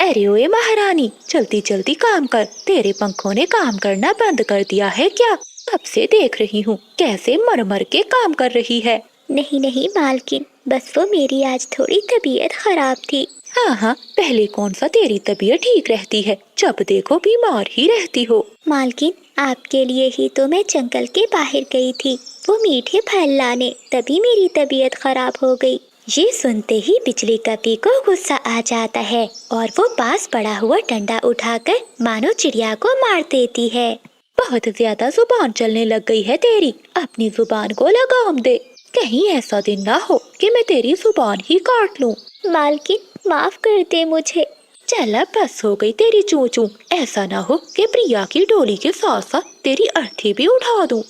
अरे ओए महारानी, जल्दी जल्दी काम कर। तेरे पंखों ने काम करना बंद कर दिया है क्या? कब से देख रही हूँ कैसे मर मर के काम कर रही है। नहीं नहीं मालकिन, बस वो मेरी आज थोड़ी तबीयत खराब थी। हाँ हाँ, पहले कौन सा तेरी तबीयत ठीक रहती है, जब देखो बीमार ही रहती हो। मालकिन, आपके लिए ही तो मैं जंगल के बाहर गई थी, वो मीठे फल लाने, तभी मेरी तबीयत खराब हो गई। ये सुनते ही बिजली कपी को गुस्सा आ जाता है और वो पास पड़ा हुआ डंडा उठाकर मानो चिड़िया को मार देती है। बहुत ज्यादा जुबान चलने लग गई है तेरी, अपनी जुबान को लगाम दे। कहीं ऐसा दिन ना हो कि मैं तेरी जुबान ही काट लूं। मालकिन, माफ कर दे मुझे। चल अब बस हो गई तेरी चू चू। ऐसा ना हो कि प्रिया की डोली के साथ साथ तेरी अर्थी भी उठा दूं।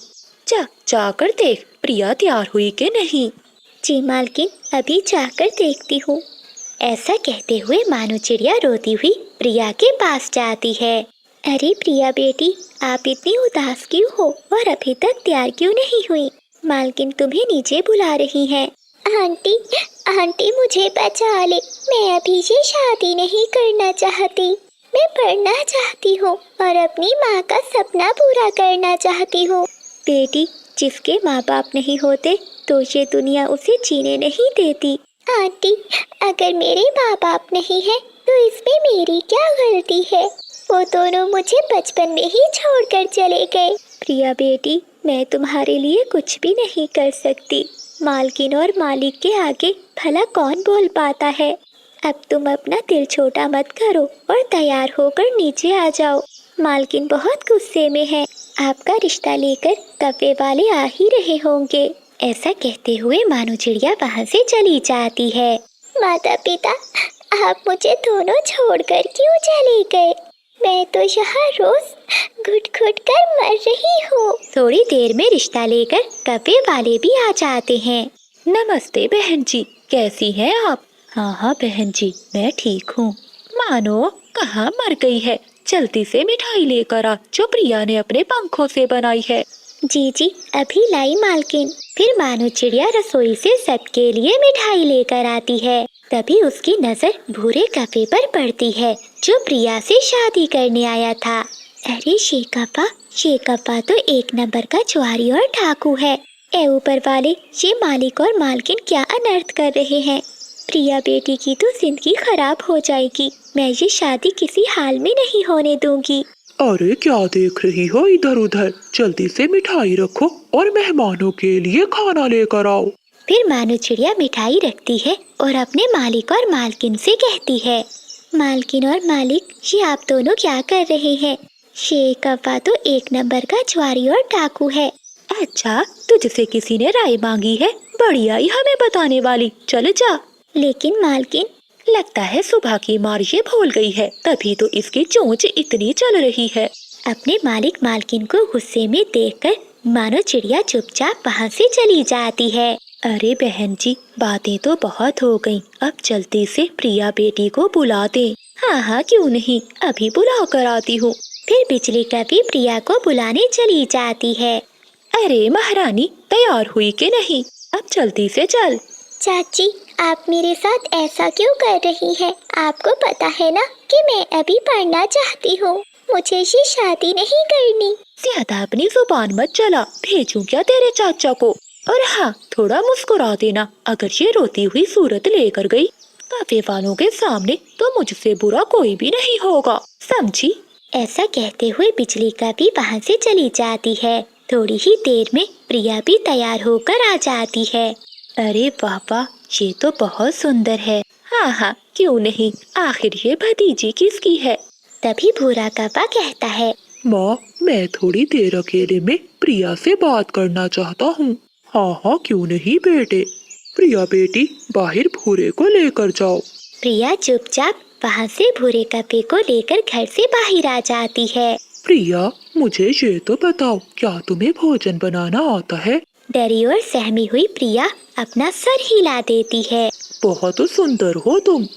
जाकर देख प्रिया तैयार हुई कि नहीं। जी मालकिन, अभी जाकर देखती हूँ। ऐसा कहते हुए मानो चिड़िया रोती हुई प्रिया के पास जाती है। अरे प्रिया बेटी, आप इतनी उदास क्यों हो और अभी तक तैयार क्यों नहीं हुई? मालकिन तुम्हें नीचे बुला रही है। आंटी, आंटी मुझे बचा ले, मैं अभी से शादी नहीं करना चाहती। मैं पढ़ना चाहती हूँ और अपनी माँ का सपना पूरा करना चाहती हूँ। बेटी, जिसके माँ बाप नहीं होते तो ये दुनिया उसे जीने नहीं देती। आंटी, अगर मेरे माँ बाप नहीं है तो इसमें मेरी क्या गलती है? वो दोनों मुझे बचपन में ही छोड़कर चले गए। प्रिया बेटी, मैं तुम्हारे लिए कुछ भी नहीं कर सकती। मालकिन और मालिक के आगे भला कौन बोल पाता है? अब तुम अपना दिल छोटा मत करो और तैयार होकर नीचे आ जाओ। मालकिन बहुत गुस्से में है, आपका रिश्ता लेकर कब्बे वाले आ ही रहे होंगे। ऐसा कहते हुए मानो चिड़िया वहाँ से चली जाती है। माता पिता, आप मुझे दोनों छोड़कर क्यों चले गए? मैं तो यहाँ रोज घुट घुट कर मर रही हूँ। थोड़ी देर में रिश्ता लेकर कब्बे वाले भी आ जाते हैं। नमस्ते बहन जी, कैसी हैं आप? हाँ हाँ बहन जी, मैं ठीक हूँ। मानो कहाँ मर गई है, जल्दी से मिठाई लेकर आ जो प्रिया ने अपने पंखों से बनाई है। जी जी, अभी लाई मालकिन। फिर मानो चिड़िया रसोई से सबके लिए मिठाई लेकर आती है। तभी उसकी नजर भूरे कपे पर पड़ती है जो प्रिया से शादी करने आया था। अरे शेकप्पा तो एक नंबर का जुआरी और डाकू है। ए ऊपर वाले, ये मालिक और मालकिन क्या अनर्थ कर रहे हैं? प्रिया बेटी की तो जिंदगी खराब हो जाएगी। मैं ये शादी किसी हाल में नहीं होने दूंगी। अरे क्या देख रही हो इधर उधर, जल्दी से मिठाई रखो और मेहमानों के लिए खाना लेकर आओ। फिर मानो चिड़िया मिठाई रखती है और अपने मालिक और मालकिन से कहती है, मालकिन और मालिक, ये आप दोनों क्या कर रहे हैं? शेकप्पा तो एक नंबर का जुआरी और डाकू है। अच्छा, तुझसे किसी ने राय मांगी है? बढ़िया ही हमें बताने वाली, चल जा। लेकिन मालकिन, लगता है सुबह की मार ये भूल गई है, तभी तो इसकी चोंच इतनी चल रही है। अपने मालिक मालकिन को गुस्से में देखकर मानो चिड़िया चुपचाप वहाँ से चली जाती है। अरे बहन जी, बातें तो बहुत हो गईं, अब जल्दी से प्रिया बेटी को बुला दे। हाँ हाँ क्यों नहीं, अभी बुला कर आती हूँ। फिर बिजली कभी प्रिया को बुलाने चली जाती है। अरे महारानी, तैयार हुई कि नहीं? अब जल्दी से चल। चाची, आप मेरे साथ ऐसा क्यों कर रही हैं? आपको पता है ना कि मैं अभी पढ़ना चाहती हूँ, मुझे ये शादी नहीं करनी। ज्यादा अपनी जुबान मत चला, भेजूं क्या तेरे चाचा को? और हाँ, थोड़ा मुस्कुरा देना अगर ये रोती हुई सूरत लेकर गई काफे वालों के सामने, तो मुझसे बुरा कोई भी नहीं होगा, समझी? ऐसा कहते हुए बिजली का भी वहाँ से चली जाती है। थोड़ी ही देर में प्रिया भी तैयार होकर आ जाती है। अरे वाह वाह, ये तो बहुत सुंदर है। हाँ हाँ क्यों नहीं, आखिर ये भतीजी किसकी है? तभी भूरा कपा कहता है, माँ, मैं थोड़ी देर अकेले में प्रिया से बात करना चाहता हूँ। हाँ हाँ क्यों नहीं बेटे। प्रिया बेटी, बाहर भूरे को लेकर जाओ। प्रिया चुपचाप वहाँ से भूरे कपे को लेकर घर से बाहर आ जाती है। प्रिया, मुझे ये तो बताओ, क्या तुम्हें भोजन बनाना आता है? डरी और सहमी हुई प्रिया अपना सर हिला देती है। बहुत सुंदर हो तुम।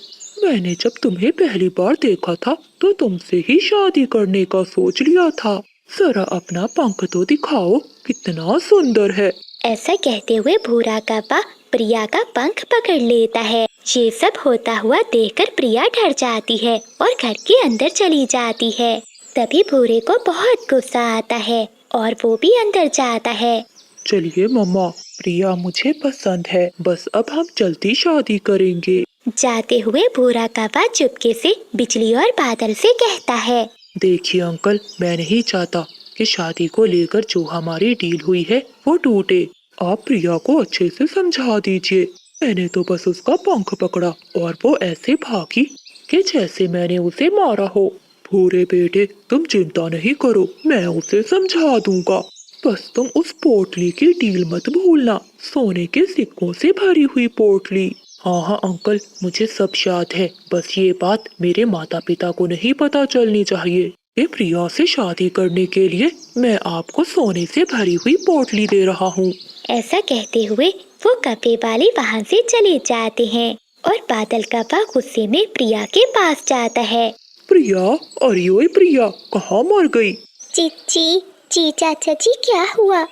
मैंने जब तुम्हें पहली बार देखा था तो तुमसे ही शादी करने का सोच लिया था। जरा अपना पंख तो दिखाओ, कितना सुंदर है। ऐसा कहते हुए भूरा कपा प्रिया का पंख पकड़ लेता है ये सब होता हुआ देखकर प्रिया डर जाती है और घर के अंदर चली जाती है। तभी भूरे को बहुत गुस्सा आता है और वो भी अंदर जाता है। चलिए मम्मा, प्रिया मुझे पसंद है, बस अब हम जल्दी शादी करेंगे। जाते हुए भूरा कौवा चुपके से बिजली और बादल से कहता है, देखिए अंकल, मैं नहीं चाहता कि शादी को लेकर जो हमारी डील हुई है वो टूटे। आप प्रिया को अच्छे से समझा दीजिए। मैंने तो बस उसका पंख पकड़ा और वो ऐसे भागी कि जैसे मैंने उसे मारा हो। भूरे बेटे, तुम चिंता नहीं करो, मैं उसे समझा दूंगा। बस तुम उस पोटली की डील मत भूलना, सोने के सिक्कों से भरी हुई पोटली। हाँ हाँ अंकल, मुझे सब याद है। बस ये बात मेरे माता पिता को नहीं पता चलनी चाहिए कि प्रिया से शादी करने के लिए मैं आपको सोने से भरी हुई पोटली दे रहा हूँ। ऐसा कहते हुए वो कौवे वाले वहाँ से चले जाते हैं और बादल कौवा गुस्से में प्रिया के पास जाता है। प्रिया, अरे ओए प्रिया, कहाँ मर गई? जी चाचा जी, क्या हुआ?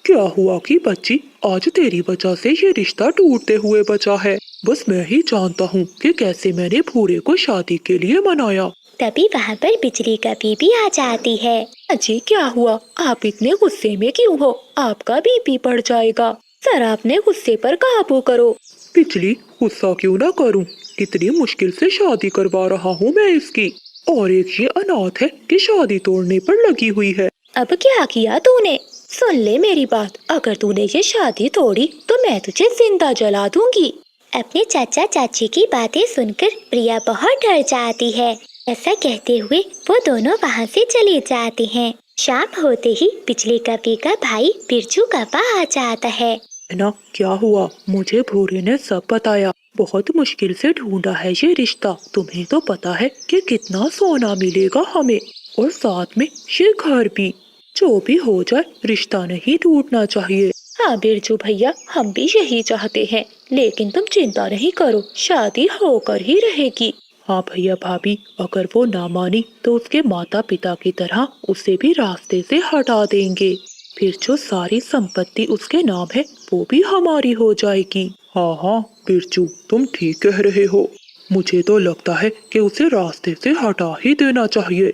क्या हुआ कि बच्ची, आज तेरी वजह से ये रिश्ता टूटते हुए बचा है। बस मैं ही जानता हूँ कि कैसे मैंने भूरे को शादी के लिए मनाया। तभी वहाँ पर बिजली कौवी भी आ जाती है। अजी क्या हुआ? आप इतने गुस्से में क्यों हो? आपका बीपी बढ़ जाएगा। जरा अपने गुस्से पर काबू करो। बिजली, गुस्सा क्यों ना करूँ? कितनी मुश्किल से शादी करवा रहा हूँ मैं इसकी, और एक ये अनाथ है कि शादी तोड़ने पर लगी हुई है। अब क्या किया तूने? सुन ले मेरी बात, अगर तूने ये शादी तोड़ी तो मैं तुझे जिंदा जला दूंगी। अपने चाचा चाची की बातें सुनकर प्रिया बहुत डर जाती है। ऐसा कहते हुए वो दोनों वहाँ से चले जाते हैं। शाम होते ही बिजली कौवे का भाई बिरजू कौवा आ जाता है। ना, क्या हुआ? मुझे भूरे ने सब बताया। बहुत मुश्किल से ढूंढा है ये रिश्ता। तुम्हें तो पता है कि कितना सोना मिलेगा हमें, और साथ में ये घर भी। जो भी हो जाए, रिश्ता नहीं टूटना चाहिए। हाँ बिरजू भैया, हम भी यही चाहते हैं, लेकिन तुम चिंता नहीं करो, शादी होकर ही रहेगी। हाँ भैया भाभी, अगर वो ना मानी तो उसके माता पिता की तरह उसे भी रास्ते से हटा देंगे। फिर जो सारी संपत्ति उसके नाम है वो भी हमारी हो जाएगी। हाँ हाँ बिरजू, तुम ठीक कह रहे हो। मुझे तो लगता है कि उसे रास्ते से हटा ही देना चाहिए।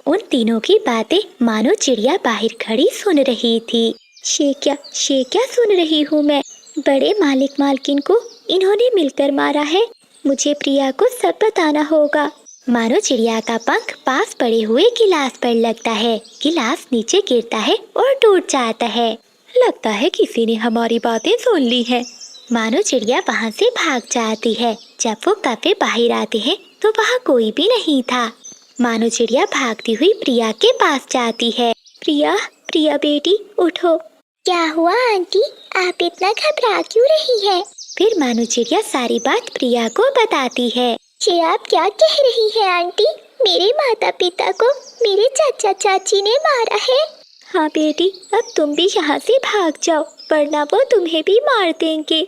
उन तीनों की बातें मानो चिड़िया बाहर खड़ी सुन रही थी। शे क्या सुन रही हूँ मैं? बड़े मालिक मालकिन को इन्होंने मिलकर मारा है। मुझे प्रिया को सब बताना होगा। मानो चिड़िया का पंख पास पड़े हुए गिलास पर लगता है। गिलास नीचे गिरता है और टूट जाता है। लगता है किसी ने हमारी बातें सुन ली हैं। मानो चिड़िया वहाँ से भाग जाती है। जब वो कौवे बाहर आते हैं तो वहाँ कोई भी नहीं था। मानो चिड़िया भागती हुई प्रिया के पास जाती है। प्रिया बेटी, उठो। क्या हुआ आंटी, आप इतना घबरा क्यों रही है? फिर मानो चिड़िया सारी बात प्रिया को बताती है। ये आप क्या कह रही है आंटी? मेरे माता पिता को मेरे चाचा चाची ने मारा है। हाँ बेटी, अब तुम भी यहाँ से भाग जाओ, वरना वो तुम्हें भी मार देंगे।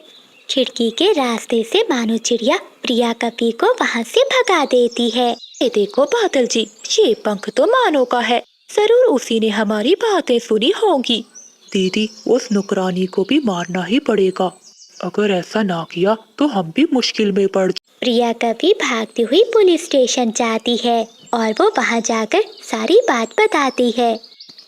खिड़की के रास्ते से मानो चिड़िया प्रिया कौवे को वहाँ से भगा देती है। ये देखो बादल जी, ये पंख तो मानो का है। जरूर उसी ने हमारी बातें सुनी होंगी। दीदी, उस नुकरानी को भी मारना ही पड़ेगा। अगर ऐसा ना किया तो हम भी मुश्किल में पड़। प्रिया कौवे भागती हुई पुलिस स्टेशन जाती है और वो वहाँ जाकर सारी बात बताती है।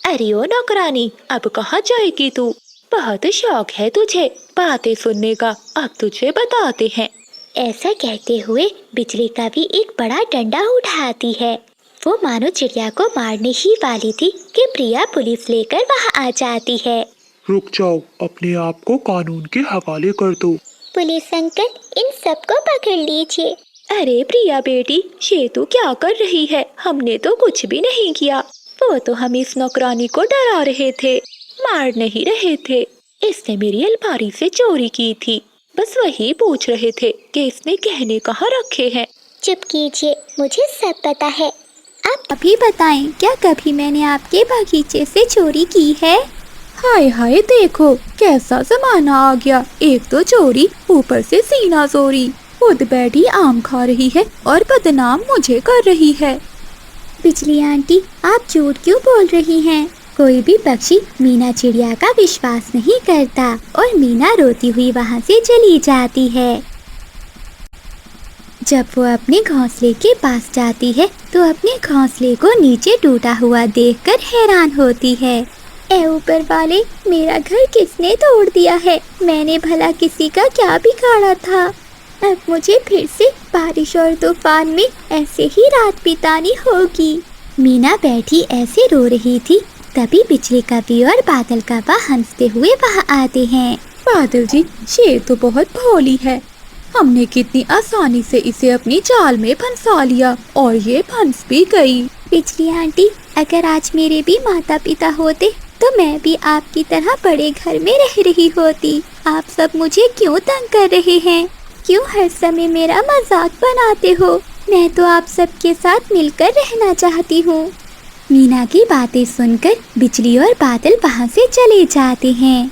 अरे ओ नौकरानी, अब कहाँ जाएगी तू? बहुत शौक है तुझे बातें सुनने का, अब तुझे बताते हैं। ऐसा कहते हुए बिजली कौवे एक बड़ा डंडा उठाती है। वो मानो चिड़िया को मारने ही वाली थी कि प्रिया पुलिस लेकर वहाँ आ जाती है। रुक जाओ, अपने आप को कानून के हवाले कर दो। पुलिस अंकल, इन सबको पकड़ लीजिए। अरे प्रिया बेटी, ये तू क्या कर रही है? हमने तो कुछ भी नहीं किया। वो तो हम इस नौकरानी को डरा रहे थे, मार नहीं रहे थे। इसने मेरी अलमारी से चोरी की थी, बस वही पूछ रहे थे कि इसने गहने कहाँ रखे हैं। चुप कीजिए, मुझे सब पता है। आप अभी बताएं, क्या कभी मैंने आपके बगीचे से चोरी की है? हाय हाय, देखो कैसा जमाना आ गया। एक तो चोरी, ऊपर से सीना चोरी। खुद बैठी आम खा रही है और बदनाम मुझे कर रही है। बिजली आंटी, आप झूठ क्यों बोल रही हैं? कोई भी पक्षी मीना चिड़िया का विश्वास नहीं करता और मीना रोती हुई वहाँ से चली जाती है। जब वो अपने घोंसले के पास जाती है तो अपने घोंसले को नीचे टूटा हुआ देखकर हैरान होती है। ए ऊपर वाले, मेरा घर किसने तोड़ दिया है? मैंने भला किसी का क्या बिगाड़ा था? अब मुझे फिर से बारिश और तूफान में ऐसे ही रात बितानी होगी। मीना बैठी ऐसे रो रही थी, तभी बिजली कभी और बादल कबा हंसते हुए वहाँ आते हैं। बादल जी, ये तो बहुत भोली है। हमने कितनी आसानी से इसे अपनी जाल में फंसा लिया और ये फंस भी गई। बिजली आंटी, अगर आज मेरे भी माता पिता होते तो मैं भी आपकी तरह बड़े घर में रह रही होती। आप सब मुझे क्यों तंग कर रहे हैं? क्यों हर समय मेरा मजाक बनाते हो? मैं तो आप सबके साथ मिलकर रहना चाहती हूँ। मीना की बातें सुनकर बिजली और बादल वहाँ से चले जाते हैं।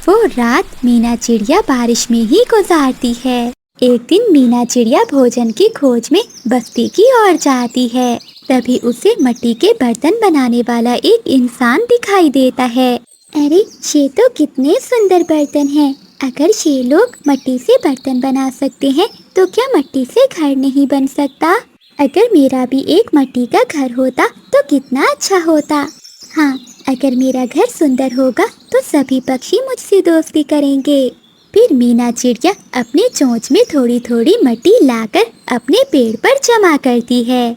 वो रात मीना चिड़िया बारिश में ही गुजारती है। एक दिन मीना चिड़िया भोजन की खोज में बस्ती की ओर जाती है। तभी उसे मिट्टी के बर्तन बनाने वाला एक इंसान दिखाई देता है। अरे, ये तो कितने सुंदर बर्तन हैं। अगर ये लोग मिट्टी से बर्तन बना सकते हैं तो क्या मिट्टी से घर नहीं बन सकता? अगर मेरा भी एक मिट्टी का घर होता तो कितना अच्छा होता। हाँ, अगर मेरा घर सुंदर होगा तो सभी पक्षी मुझसे दोस्ती करेंगे। फिर मीना चिड़िया अपने चोंच में थोड़ी थोड़ी मिट्टी लाकर अपने पेड़ पर जमा करती है।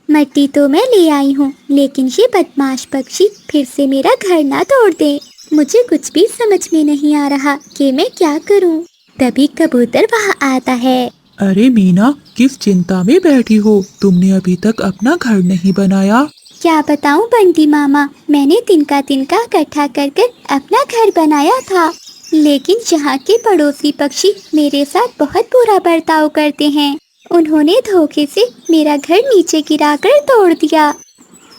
मिट्टी तो मैं ले आई हूँ, लेकिन ये बदमाश पक्षी फिर से मेरा घर ना तोड़ दे। मुझे कुछ भी समझ में नहीं आ रहा कि मैं क्या करूँ। तभी कबूतर वहाँ आता है। अरे मीना, किस चिंता में बैठी हो? तुमने अभी तक अपना घर नहीं बनाया। क्या बताऊँ बंटी मामा, मैंने तिनका तिनका इकट्ठा कर कर अपना घर बनाया था, लेकिन यहाँ के पड़ोसी पक्षी मेरे साथ बहुत बुरा बर्ताव करते हैं। उन्होंने धोखे से मेरा घर नीचे गिराकर तोड़ दिया।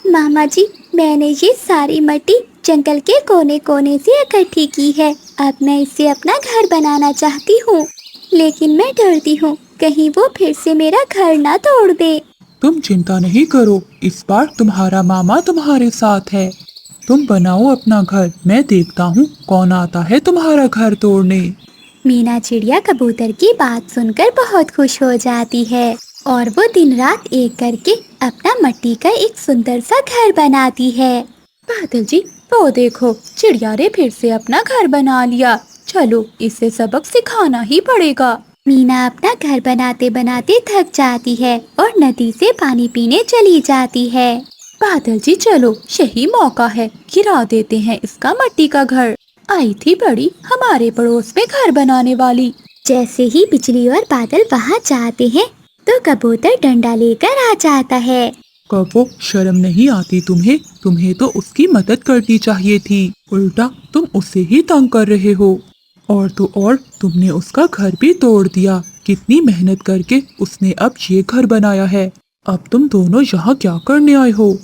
मामा जी, मैंने ये सारी मिट्टी जंगल के कोने कोने से इकट्ठी की है। अब मैं इससे अपना घर बनाना चाहती हूँ, लेकिन मैं डरती हूँ कहीं वो फिर से मेरा घर ना तोड़ दे। तुम चिंता नहीं करो, इस बार तुम्हारा मामा तुम्हारे साथ है। तुम बनाओ अपना घर, मैं देखता हूँ कौन आता है तुम्हारा घर तोड़ने। मीना चिड़िया कबूतर की बात सुनकर बहुत खुश हो जाती है और वो दिन रात एक करके अपना मिट्टी का एक सुंदर सा घर बनाती है। बादल जी, वो देखो, चिड़िया ने फिर से अपना घर बना लिया। चलो, इसे सबक सिखाना ही पड़ेगा। मीना अपना घर बनाते बनाते थक जाती है और नदी से पानी पीने चली जाती है। बादल जी, चलो, यही मौका है, गिरा देते हैं इसका मिट्टी का घर। आई थी बड़ी हमारे पड़ोस में घर बनाने वाली। जैसे ही बिजली और बादल वहाँ जाते हैं तो कबूतर डंडा लेकर आ जाता है। कबो, शर्म नहीं आती तुम्हें? तुम्हें तो उसकी मदद करनी चाहिए थी, उल्टा तुम उसे ही तंग कर रहे हो। और तो और तुमने उसका घर भी तोड़ दिया। कितनी मेहनत करके उसने अब ये घर बनाया है। अब तुम दोनों यहाँ क्या करने आए हो?